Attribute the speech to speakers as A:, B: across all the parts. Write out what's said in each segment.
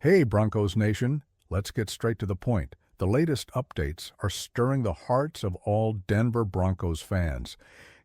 A: Hey, Broncos Nation, let's get straight to the point. The latest updates are stirring the hearts of all Denver Broncos fans.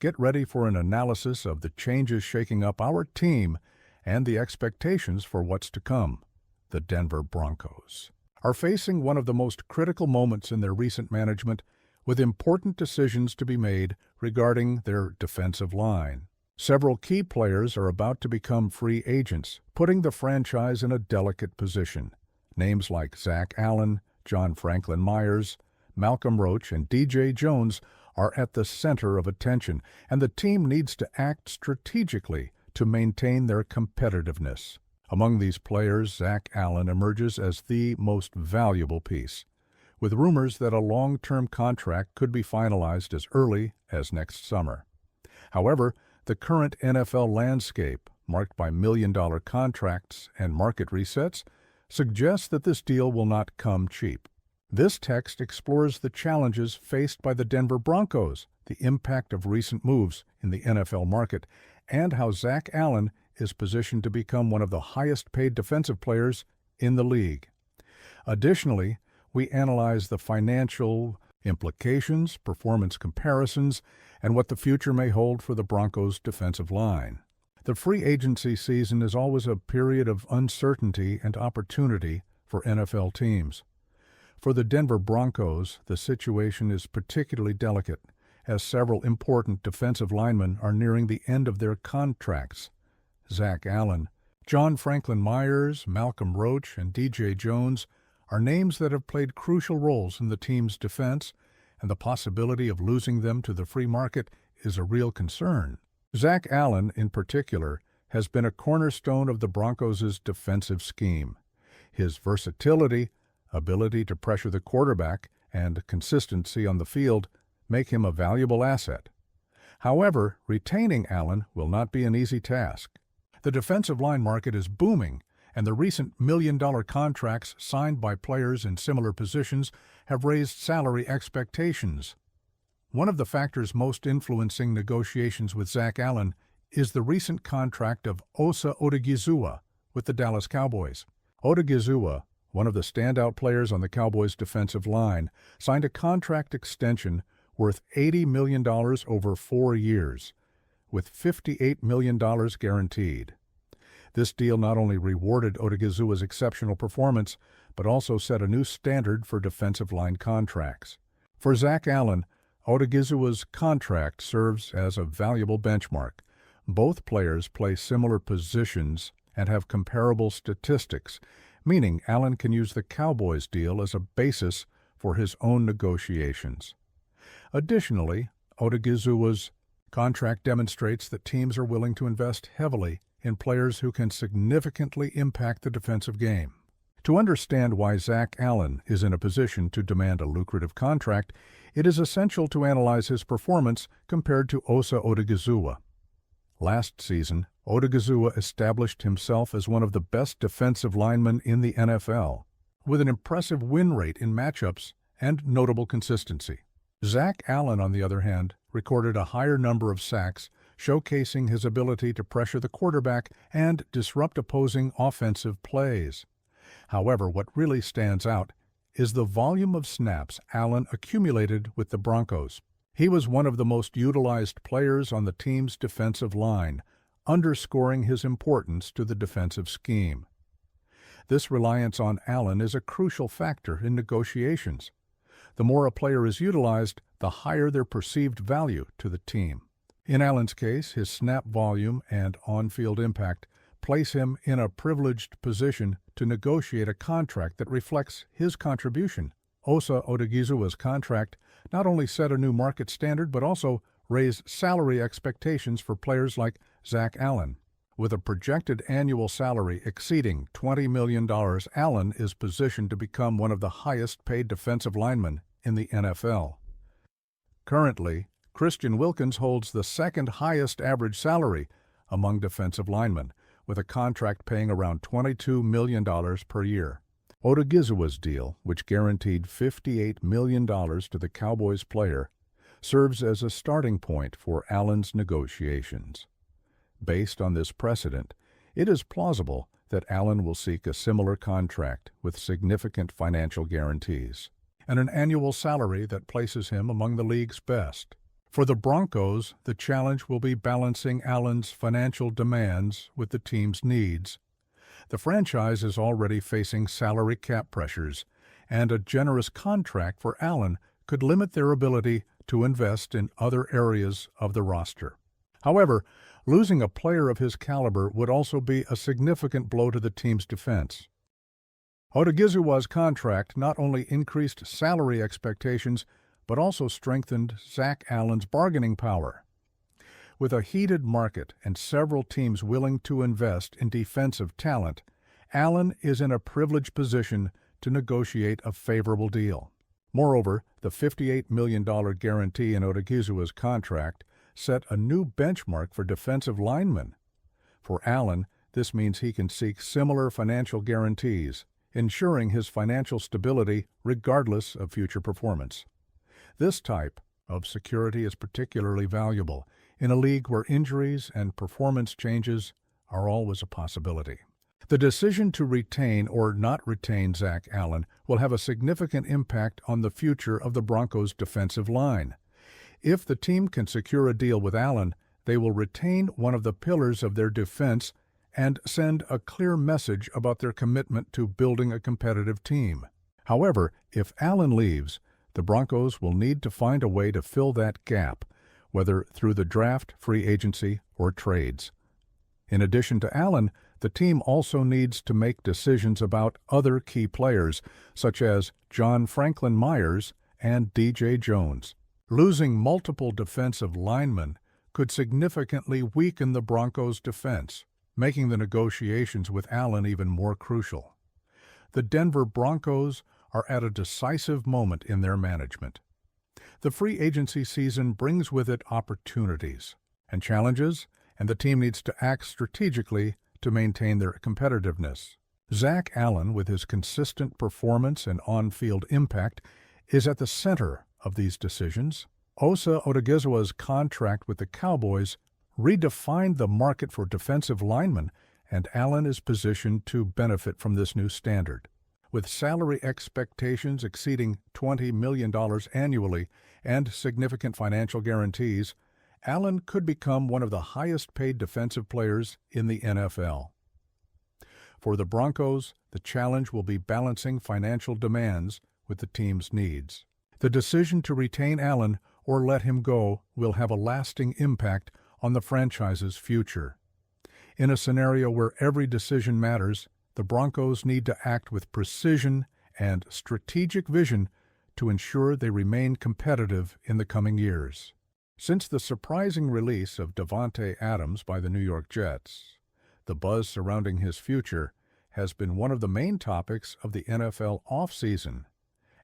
A: Get ready for an analysis of the changes shaking up our team and the expectations for what's to come. The Denver Broncos are facing one of the most critical moments in their recent management, with important decisions to be made regarding their defensive line. Several key players are about to become free agents, putting the franchise in a delicate position. Names like Zach Allen, John Franklin Myers, Malcolm Roach, and DJ Jones are at the center of attention, and the team needs to act strategically to maintain their competitiveness. Among these players, Zach Allen emerges as the most valuable piece, with rumors that a long-term contract could be finalized as early as next summer. However, the current NFL landscape, marked by million-dollar contracts and market resets, suggests that this deal will not come cheap. This text explores the challenges faced by the Denver Broncos, the impact of recent moves in the NFL market, and how Zach Allen is positioned to become one of the highest-paid defensive players in the league. Additionally, we analyze the financial implications, performance comparisons, and what the future may hold for the Broncos' defensive line. The free agency season is always a period of uncertainty and opportunity for NFL teams. For the Denver Broncos, the situation is particularly delicate, as several important defensive linemen are nearing the end of their contracts. Zach Allen, John Franklin Myers, Malcolm Roach, and DJ Jones are names that have played crucial roles in the team's defense, and the possibility of losing them to the free market is a real concern. Zach Allen, in particular, has been a cornerstone of the Broncos' defensive scheme. His versatility, ability to pressure the quarterback, and consistency on the field make him a valuable asset. However, retaining Allen will not be an easy task. The defensive line market is booming, and the recent million-dollar contracts signed by players in similar positions have raised salary expectations. One of the factors most influencing negotiations with Zach Allen is the recent contract of Osa Odighizuwa with the Dallas Cowboys. Odighizuwa, one of the standout players on the Cowboys' defensive line, signed a contract extension worth $80 million over 4 years, with $58 million guaranteed. This deal not only rewarded Odighizuwa's exceptional performance, but also set a new standard for defensive line contracts. For Zach Allen, Odighizuwa's contract serves as a valuable benchmark. Both players play similar positions and have comparable statistics, meaning Allen can use the Cowboys deal as a basis for his own negotiations. Additionally, Odighizuwa's contract demonstrates that teams are willing to invest heavily in players who can significantly impact the defensive game. To understand why Zach Allen is in a position to demand a lucrative contract, it is essential to analyze his performance compared to Osa Odighizuwa. Last season, Odighizuwa established himself as one of the best defensive linemen in the NFL, with an impressive win rate in matchups and notable consistency. Zach Allen, on the other hand, recorded a higher number of sacks, showcasing his ability to pressure the quarterback and disrupt opposing offensive plays. However, what really stands out is the volume of snaps Allen accumulated with the Broncos. He was one of the most utilized players on the team's defensive line, underscoring his importance to the defensive scheme. This reliance on Allen is a crucial factor in negotiations. The more a player is utilized, the higher their perceived value to the team. In Allen's case, his snap volume and on-field impact place him in a privileged position to negotiate a contract that reflects his contribution. Osa Odighizuwa's contract not only set a new market standard but also raised salary expectations for players like Zach Allen. With a projected annual salary exceeding $20 million, Allen is positioned to become one of the highest-paid defensive linemen in the NFL. Currently, Christian Wilkins holds the second highest average salary among defensive linemen, with a contract paying around $22 million per year. Odighizuwa's deal, which guaranteed $58 million to the Cowboys player, serves as a starting point for Allen's negotiations. Based on this precedent, it is plausible that Allen will seek a similar contract with significant financial guarantees and an annual salary that places him among the league's best. For the Broncos, the challenge will be balancing Allen's financial demands with the team's needs. The franchise is already facing salary cap pressures, and a generous contract for Allen could limit their ability to invest in other areas of the roster. However, losing a player of his caliber would also be a significant blow to the team's defense. Odighizuwa's contract not only increased salary expectations, but also strengthened Zach Allen's bargaining power. With a heated market and several teams willing to invest in defensive talent, Allen is in a privileged position to negotiate a favorable deal. Moreover, the $58 million guarantee in Odighizuwa's contract set a new benchmark for defensive linemen. For Allen, this means he can seek similar financial guarantees, ensuring his financial stability regardless of future performance. This type of security is particularly valuable in a league where injuries and performance changes are always a possibility. The decision to retain or not retain Zach Allen will have a significant impact on the future of the Broncos' defensive line. If the team can secure a deal with Allen, they will retain one of the pillars of their defense and send a clear message about their commitment to building a competitive team. However, if Allen leaves, the Broncos will need to find a way to fill that gap, whether through the draft, free agency, or trades. In addition to Allen, the team also needs to make decisions about other key players, such as John Franklin Myers and DJ Jones. Losing multiple defensive linemen could significantly weaken the Broncos' defense, making the negotiations with Allen even more crucial. The Denver Broncos are at a decisive moment in their management. The free agency season brings with it opportunities and challenges, and the team needs to act strategically to maintain their competitiveness. Zach Allen, with his consistent performance and on-field impact, is at the center of these decisions. Osa Odighizuwa's contract with the Cowboys redefined the market for defensive linemen, and Allen is positioned to benefit from this new standard. With salary expectations exceeding $20 million annually and significant financial guarantees, Allen could become one of the highest-paid defensive players in the NFL. For the Broncos, the challenge will be balancing financial demands with the team's needs. The decision to retain Allen or let him go will have a lasting impact on the franchise's future. In a scenario where every decision matters, the Broncos need to act with precision and strategic vision to ensure they remain competitive in the coming years. Since the surprising release of Davante Adams by the New York Jets, the buzz surrounding his future has been one of the main topics of the NFL offseason.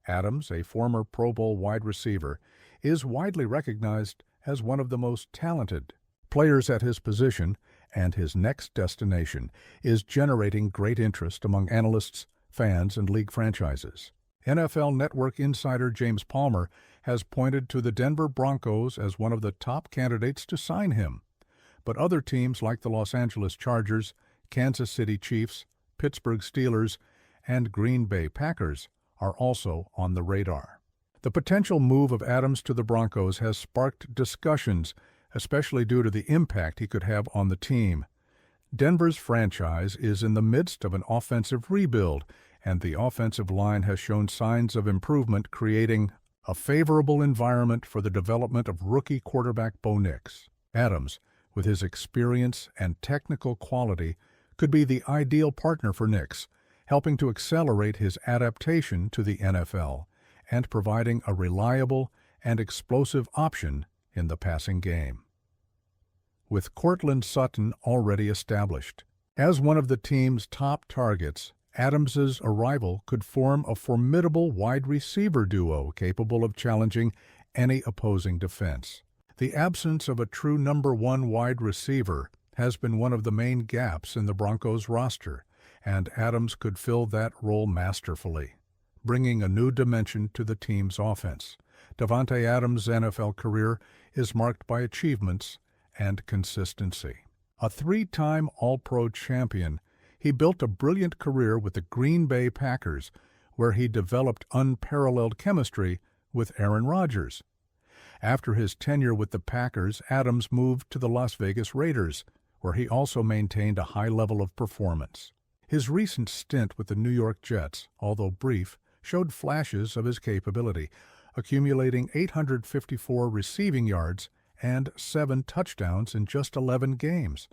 A: Adams, a former Pro Bowl wide receiver, is widely recognized as one of the most talented players at his position, and his next destination is generating great interest among analysts, fans, and league franchises. NFL Network insider James Palmer has pointed to the Denver Broncos as one of the top candidates to sign him, but other teams like the Los Angeles Chargers, Kansas City Chiefs, Pittsburgh Steelers, and Green Bay Packers are also on the radar. The potential move of Adams to the Broncos has sparked discussions, especially due to the impact he could have on the team. Denver's franchise is in the midst of an offensive rebuild, and the offensive line has shown signs of improvement, creating a favorable environment for the development of rookie quarterback Bo Nix. Adams, with his experience and technical quality, could be the ideal partner for Nix, helping to accelerate his adaptation to the NFL and providing a reliable and explosive option in the passing game. With Courtland Sutton already established as one of the team's top targets, Adams's arrival could form a formidable wide receiver duo capable of challenging any opposing defense. The absence of a true number one wide receiver has been one of the main gaps in the Broncos roster, and Adams could fill that role masterfully, bringing a new dimension to the team's offense. Davante Adams' NFL career is marked by achievements and consistency. A three-time All-Pro champion, he built a brilliant career with the Green Bay Packers, where he developed unparalleled chemistry with Aaron Rodgers. After his tenure with the Packers, Adams moved to the Las Vegas Raiders, where he also maintained a high level of performance. His recent stint with the New York Jets, although brief, showed flashes of his capability, accumulating 854 receiving yards and 7 touchdowns in just 11 games.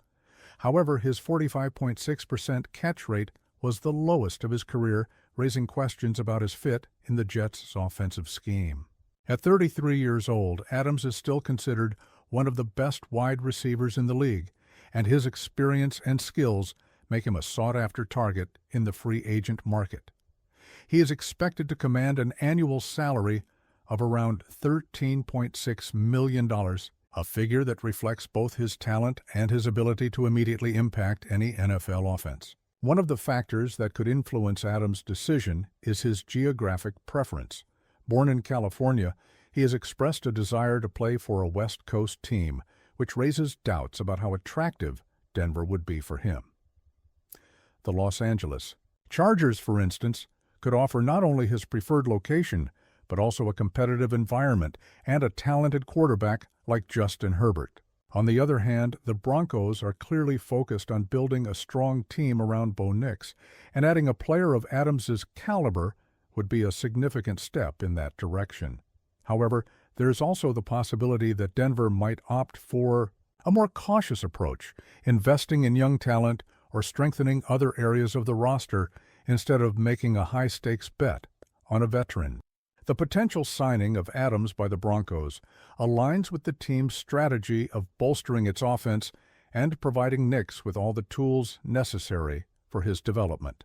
A: However, his 45.6% catch rate was the lowest of his career, raising questions about his fit in the Jets' offensive scheme. At 33 years old, Adams is still considered one of the best wide receivers in the league, and his experience and skills make him a sought-after target in the free agent market. He is expected to command an annual salary of around $13.6 million, a figure that reflects both his talent and his ability to immediately impact any NFL offense. One of the factors that could influence Adams' decision is his geographic preference. Born in California, he has expressed a desire to play for a West Coast team, which raises doubts about how attractive Denver would be for him. The Los Angeles Chargers, for instance, could offer not only his preferred location, but also a competitive environment and a talented quarterback like Justin Herbert. On the other hand, the Broncos are clearly focused on building a strong team around Bo Nix, and adding a player of Adams's caliber would be a significant step in that direction. However, there is also the possibility that Denver might opt for a more cautious approach, investing in young talent or strengthening other areas of the roster instead of making a high-stakes bet on a veteran. The potential signing of Adams by the Broncos aligns with the team's strategy of bolstering its offense and providing Nix with all the tools necessary for his development.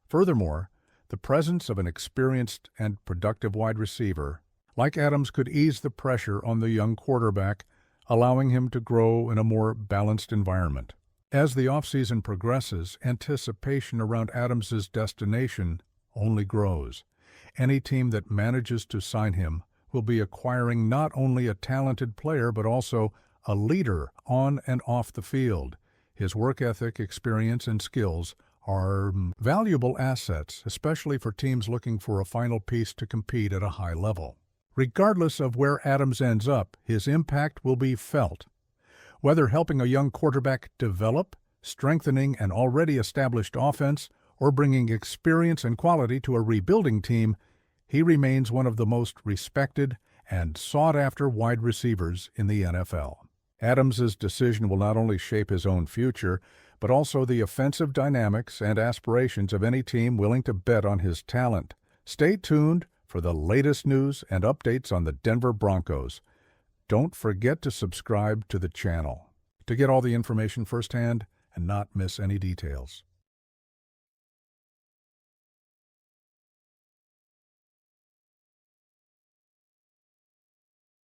A: Furthermore, the presence of an experienced and productive wide receiver like Adams could ease the pressure on the young quarterback, allowing him to grow in a more balanced environment. As the offseason progresses, anticipation around Adams's destination only grows. Any team that manages to sign him will be acquiring not only a talented player but also a leader on and off the field. His work ethic, experience, and skills are valuable assets, especially for teams looking for a final piece to compete at a high level. Regardless of where Adams ends up, his impact will be felt. Whether helping a young quarterback develop, strengthening an already established offense, or bringing experience and quality to a rebuilding team, he remains one of the most respected and sought-after wide receivers in the NFL. Adams's decision will not only shape his own future, but also the offensive dynamics and aspirations of any team willing to bet on his talent. Stay tuned for the latest news and updates on the Denver Broncos. Don't forget to subscribe to the channel to get all the information firsthand and not miss any details.